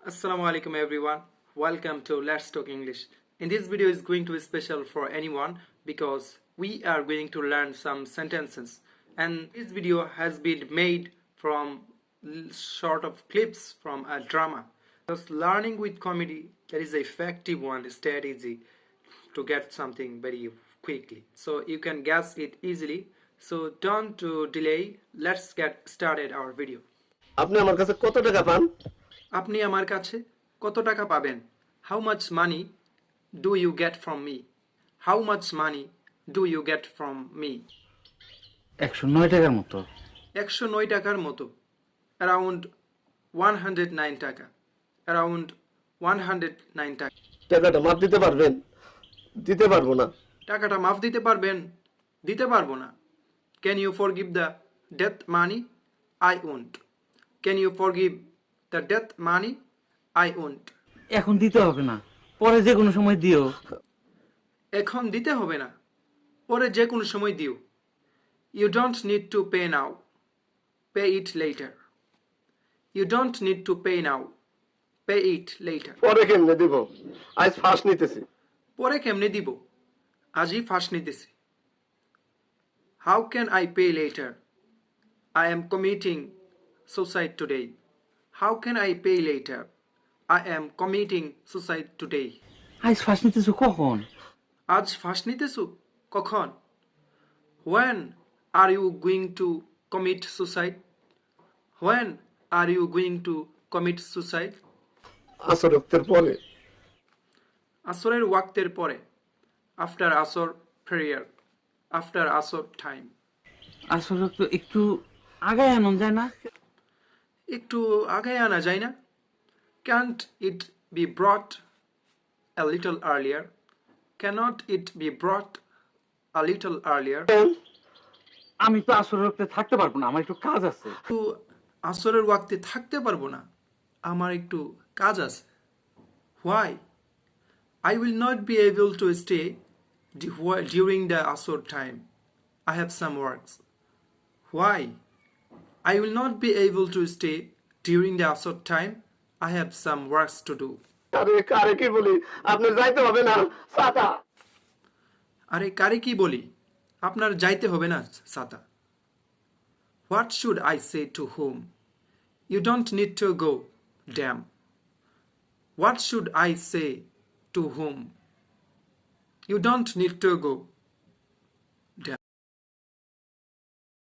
Assalamu alaikum everyone. Welcome to Let's Talk English. In this video is going to be special for anyone because we are going to learn some sentences, and this video has been made from sort of clips from a drama. Because learning with comedy, that is an effective one strategy to get something very quickly. So you can guess it easily. So don't delay. Let's get started our video. আপনি আমার কাছে কত টাকা পান? আপনি আমার কাছে কত টাকা পাবেন? How much money do you get from me? How much money do you get from me? 109 টাকার মতো। 109 টাকার মতো। Around 109 টাকা। Around 109 টাকা। টাকাটা মাপ দিতে পারবেন? দিতে পারবো না। টাকাটা মাফ দিতে পারবেন? দিতে পারবো না। Can you forgive the death money? I won't. Can you forgive the death money? I won't. এখন দিতে হবে না, পরে যে কোনো সময় দিও। এখন দিতে হবে না, পরে যে কোনো সময় দিও। You don't need to pay now. Pay it later. You don't need to pay now. Pay it later. পরে কেমনে দিব? আজ ফাঁস নিতেছি। পরে কেমনে দিব? আজই ফাঁস নিতেছি। How can I pay later? I am committing suicide today. How can I pay later? I am committing suicide today. আজ ফাঁস নিতেছো কখন? আজ ফাঁস নিতেছো কখন? When are you going to commit suicide? When are you going to commit suicide? আসর রক্তের পরে। আসরের ওয়াক্তের পরে। After আসর prayer. After আসর time. আসলে তো একটু আগায় আনন যায় না? একটু আগে আনা যায় না? Can't it be brought a little earlier? Cannot it be brought a little earlier? আমি তো আসলে রক্তে থাকতে পারবো না, আমার একটু কাজ আছে। একটু আসরের ওয়াক্তে থাকতে পারবো না, আমার একটু কাজ আছে। Why? I will not be able to stay during the asr time. I have some works. Why? I will not be able to stay during the asr time. I have some works to do. আরে কারে কি বলি? আপনার যাইতে হবে না। সাতা। আরে কারে কি বলি? আপনার যাইতে হবে না ছাতা। What should I say to whom? You don't need to go, damn. What should I say to whom? You don't need to go,